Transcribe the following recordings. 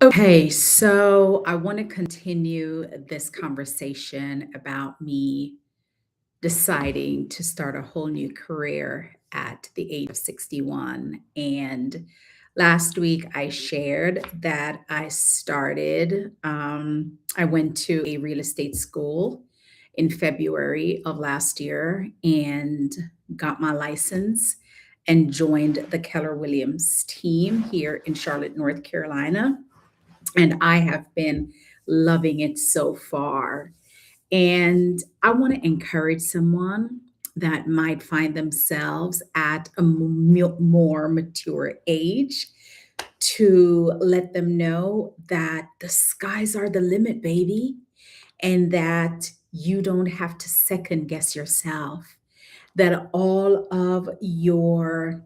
Okay, so I want to continue this conversation about me deciding to start a whole new career at the age of 61. And last week I shared that I went to a real estate school in February of last year and got my license and joined the Keller Williams team here in Charlotte, North Carolina, and I have been loving it so far. And I want to encourage someone that might find themselves at a more mature age to let them know that the skies are the limit, baby, and that you don't have to second guess yourself, that all of your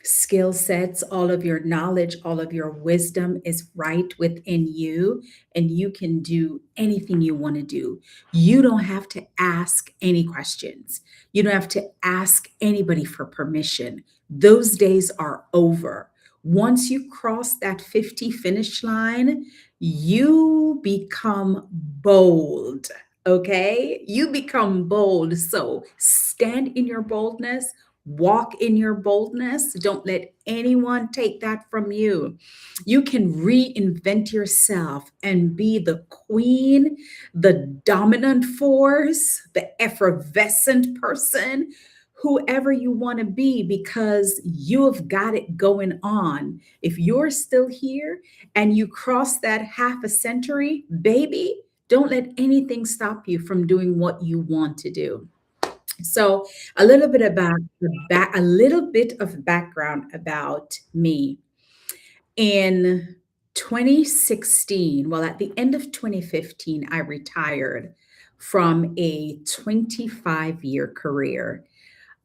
skill sets, all of your knowledge, all of your wisdom is right within you, and you can do anything you want to do. You don't have to ask any questions. You don't have to ask anybody for permission. Those days are over. Once you cross that 50 finish line, you become bold. Okay? You become bold. So stand in your boldness, walk in your boldness. Don't let anyone take that from you. You can reinvent yourself and be the queen, the dominant force, the effervescent person, whoever you want to be, because you have got it going on. If you're still here and you cross that half a century, baby, don't let anything stop you from doing what you want to do. So, a little bit of background about me. In 2016, well, at the end of 2015, I retired from a 25-year career.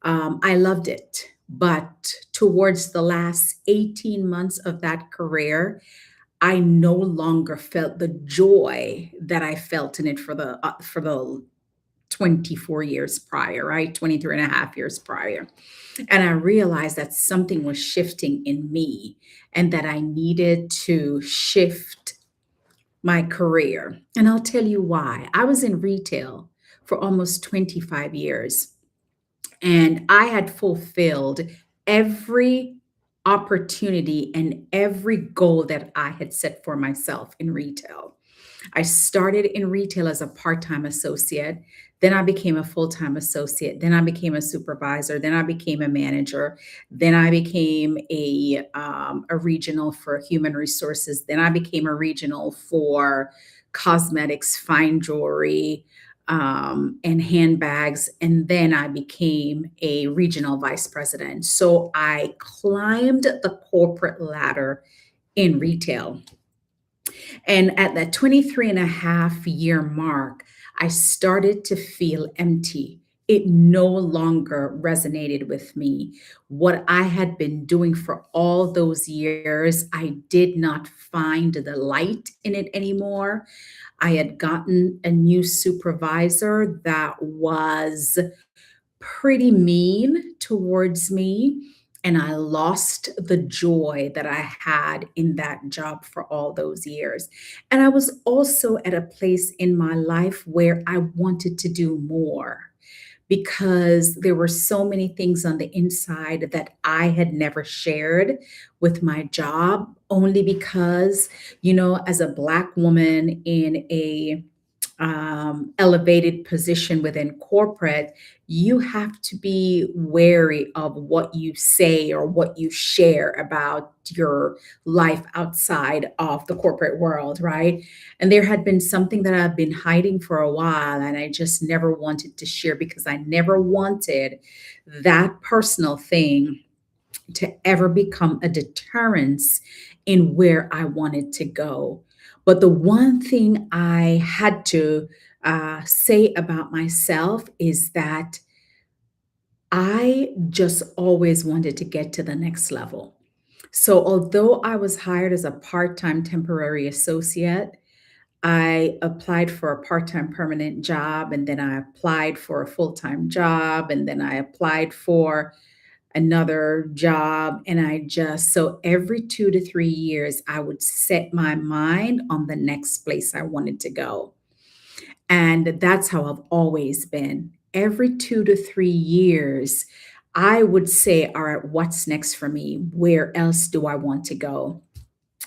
I loved it, but towards the last 18 months of that career, I no longer felt the joy that I felt in it for the 24 years prior, right? 23 and a half years prior. And I realized that something was shifting in me and that I needed to shift my career. And I'll tell you why. I was in retail for almost 25 years, and I had fulfilled every opportunity and every goal that I had set for myself in retail. I started in retail as a part-time associate. Then I became a full-time associate. Then I became a supervisor. Then I became a manager. Then I became a regional for human resources. Then I became a regional for cosmetics, fine jewelry, and handbags. And then I became a regional vice president. So I climbed the corporate ladder in retail. And at that 23 and a half year mark, I started to feel empty. It no longer resonated with me. What I had been doing for all those years, I did not find the light in it anymore. I had gotten a new supervisor that was pretty mean towards me. And I lost the joy that I had in that job for all those years. And I was also at a place in my life where I wanted to do more because there were so many things on the inside that I had never shared with my job, only because, as a Black woman in a elevated position within corporate, you have to be wary of what you say or what you share about your life outside of the corporate world, right? And there had been something that I've been hiding for a while, and I just never wanted to share because I never wanted that personal thing to ever become a deterrence in where I wanted to go. But the one thing I had to say about myself is that I just always wanted to get to the next level. So, although I was hired as a part time temporary associate, I applied for a part time permanent job, and then I applied for a full time job, and then I applied for another job. And so every 2 to 3 years, I would set my mind on the next place I wanted to go. And that's how I've always been. Every 2 to 3 years, I would say, all right, what's next for me? Where else do I want to go?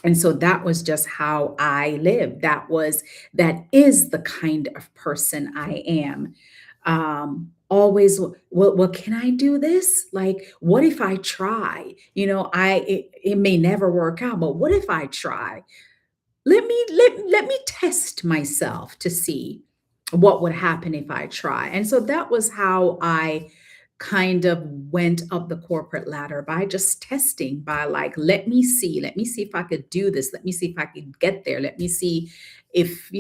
And so that was just how I lived. That is the kind of person I am. Always, well, can I do this? Like, what if I try? It may never work out, but what if I try? Let me test myself to see what would happen if I try. And so that was how I kind of went up the corporate ladder, by just testing, by like, let me see if I could do this. Let me see if I could get there. Let me see if,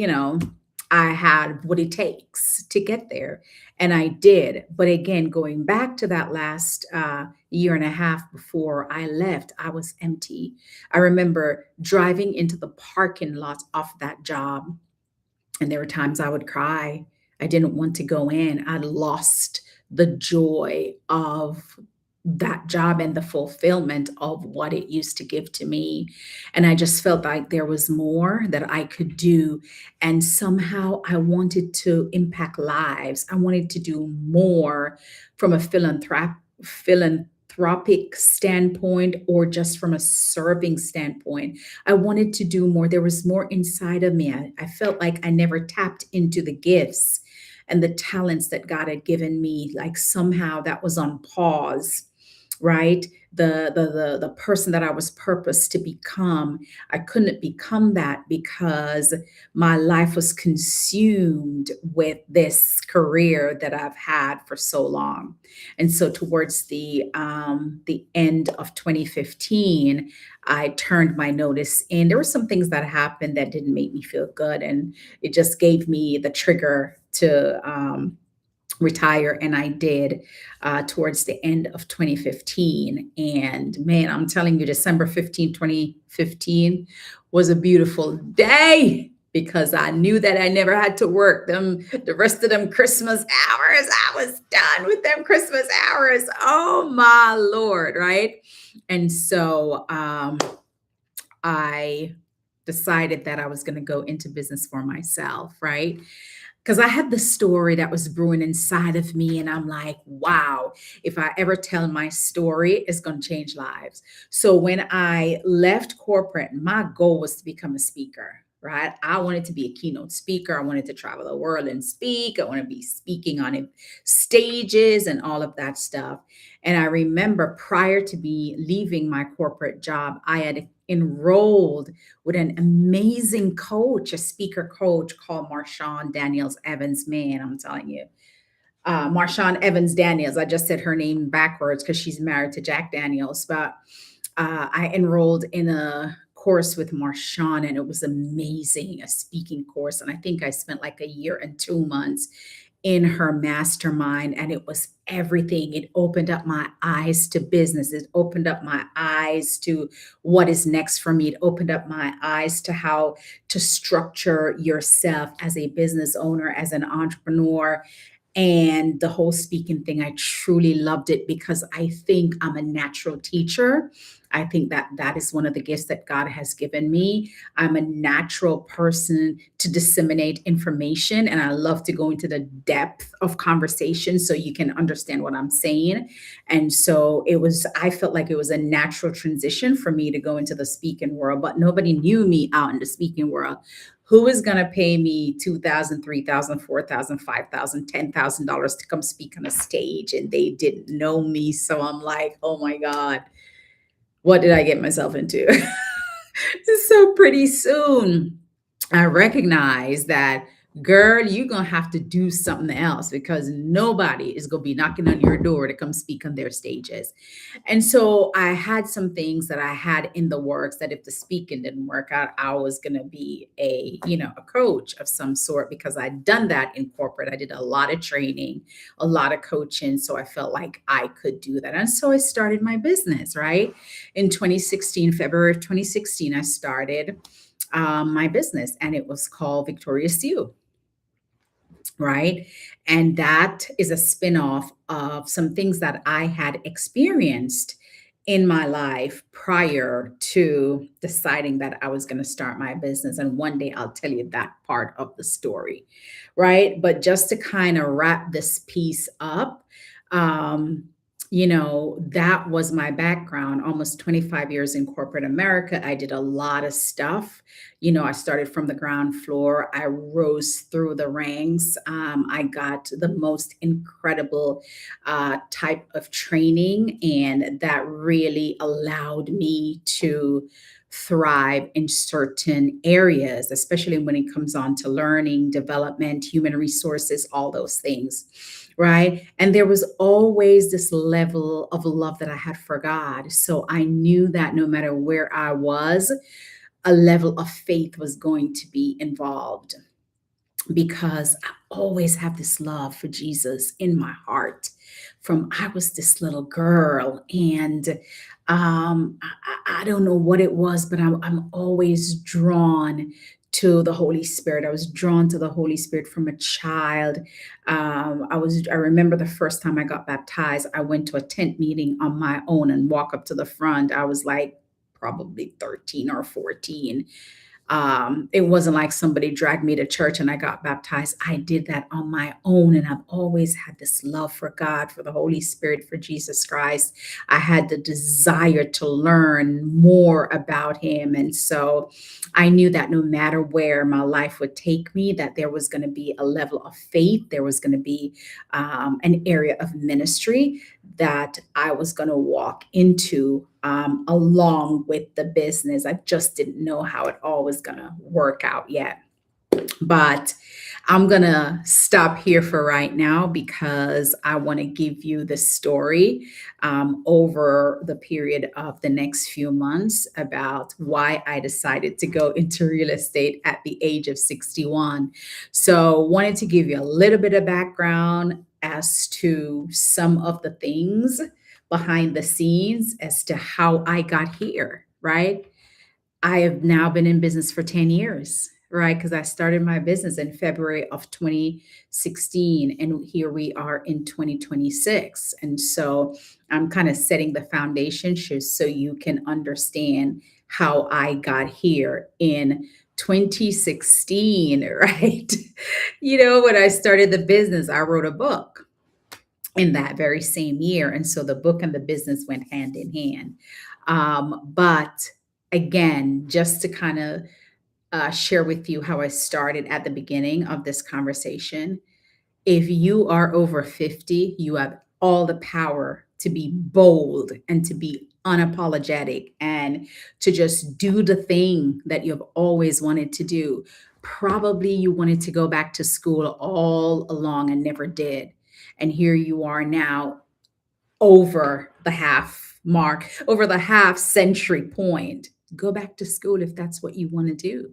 I had what it takes to get there. And I did. But again, going back to that last year and a half before I left, I was empty. I remember driving into the parking lot of that job, and there were times I would cry. I didn't want to go in. I'd lost the joy of that job and the fulfillment of what it used to give to me. And I just felt like there was more that I could do. And somehow I wanted to impact lives. I wanted to do more from a philanthropic standpoint, or just from a serving standpoint. I wanted to do more. There was more inside of me. I felt like I never tapped into the gifts and the talents that God had given me. Like somehow that was on pause, right? The person that I was purposed to become, I couldn't become that because my life was consumed with this career that I've had for so long. And so towards the end of 2015, I turned my notice in. There were some things that happened that didn't make me feel good, and it just gave me the trigger to retire. And I did, towards the end of 2015. And man, I'm telling you, December 15th, 2015 was a beautiful day, because I knew that I never had to work them the rest of them Christmas hours. I was done with them Christmas hours. Oh my Lord, right? And so I decided that I was going to go into business for myself, right? Because I had the story that was brewing inside of me. And I'm like, wow, if I ever tell my story, it's going to change lives. So when I left corporate, my goal was to become a speaker, right? I wanted to be a keynote speaker. I wanted to travel the world and speak. I want to be speaking on stages and all of that stuff. And I remember, prior to me leaving my corporate job, I had enrolled with an amazing coach, a speaker coach called Marshawn Daniels Evans. Man, I'm telling you, Marshawn Evans Daniels. I just said her name backwards because she's married to Jack Daniels. But I enrolled in a course with Marshawn, and it was amazing, a speaking course. And I think I spent like a year and 2 months in her mastermind, and it was everything. It opened up my eyes to business. It opened up my eyes to what is next for me. It opened up my eyes to how to structure yourself as a business owner, as an entrepreneur. And the whole speaking thing, I truly loved it, because I think I'm a natural teacher. I think that that is one of the gifts that God has given me. I'm a natural person to disseminate information, and I love to go into the depth of conversation so you can understand what I'm saying. And so I felt like it was a natural transition for me to go into the speaking world, but nobody knew me out in the speaking world. Who is going to pay me 2,000, 3,000, 4,000, 5,000, $10,000 to come speak on a stage? And they didn't know me. So I'm like, oh my God, what did I get myself into? So pretty soon, I recognize that, girl, you're going to have to do something else, because nobody is going to be knocking on your door to come speak on their stages. And so I had some things that I had in the works, that if the speaking didn't work out, I was going to be a coach of some sort, because I'd done that in corporate. I did a lot of training, a lot of coaching. So I felt like I could do that. And so I started my business, right? In 2016, February of 2016, I started my business, and it was called Victorious You. right? And that is a spin-off of some things that I had experienced in my life prior to deciding that I was going to start my business. And one day I'll tell you that part of the story, right? But just to kind of wrap this piece up, um, that was my background. Almost 25 years in corporate America. I did a lot of stuff. I started from the ground floor. I rose through the ranks. I got the most incredible type of training, and that really allowed me to thrive in certain areas, especially when it comes on to learning, development, human resources, all those things. Right. And there was always this level of love that I had for God. So I knew that no matter where I was, a level of faith was going to be involved because I always have this love for Jesus in my heart from I was this little girl. And I don't know what it was, but I'm always drawn to the Holy Spirit. I was drawn to the Holy Spirit from a child. I remember the first time I got baptized, I went to a tent meeting on my own and walk up to the front. I was like probably 13 or 14. It wasn't like somebody dragged me to church and I got baptized. I did that on my own. And I've always had this love for God, for the Holy Spirit, for Jesus Christ. I had the desire to learn more about Him. And so I knew that no matter where my life would take me, that there was going to be a level of faith, there was going to be an area of ministry that I was going to walk into along with the business. I just didn't know how it all was going to work out yet. But I'm going to stop here for right now because I want to give you the story over the period of the next few months about why I decided to go into real estate at the age of 61. So, wanted to give you a little bit of background as to some of the things behind the scenes as to how I got here, right? I have now been in business for 10 years, right? Because I started my business in February of 2016, and here we are in 2026. And so I'm kind of setting the foundation just so you can understand how I got here in 2016, right? When I started the business, I wrote a book in that very same year. And so the book and the business went hand in hand. But again, just to kind of share with you how I started at the beginning of this conversation, if you are over 50, you have all the power to be bold and to be unapologetic and to just do the thing that you've always wanted to do. Probably you wanted to go back to school all along and never did. And here you are now over the half mark, over the half century point. Go back to school if that's what you want to do,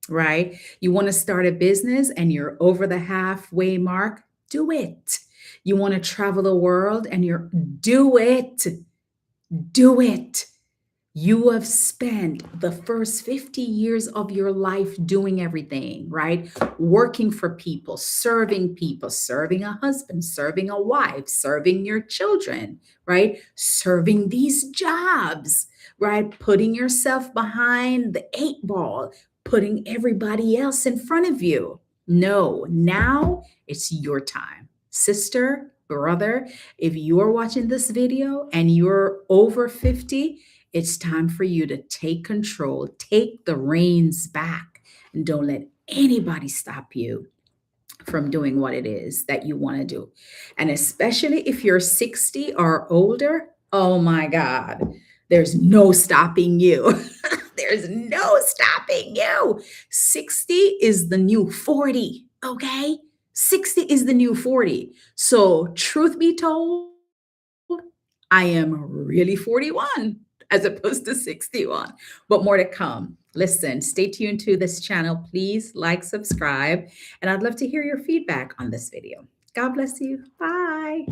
right? You want to start a business and you're over the halfway mark, do it. You want to travel the world and do it. Do it. You have spent the first 50 years of your life doing everything, right? Working for people, serving a husband, serving a wife, serving your children, right? Serving these jobs, right? Putting yourself behind the eight ball, putting everybody else in front of you. No, now it's your time. Sister, brother, if you're watching this video and you're over 50, it's time for you to take control, take the reins back, and don't let anybody stop you from doing what it is that you want to do. And especially if you're 60 or older, oh my God, there's no stopping you. There's no stopping you. 60 is the new 40, okay? 60 is the new 40. So, truth be told, I am really 41 as opposed to 61, but more to come. Listen, stay tuned to this channel. Please like, subscribe, and I'd love to hear your feedback on this video. God bless you. Bye.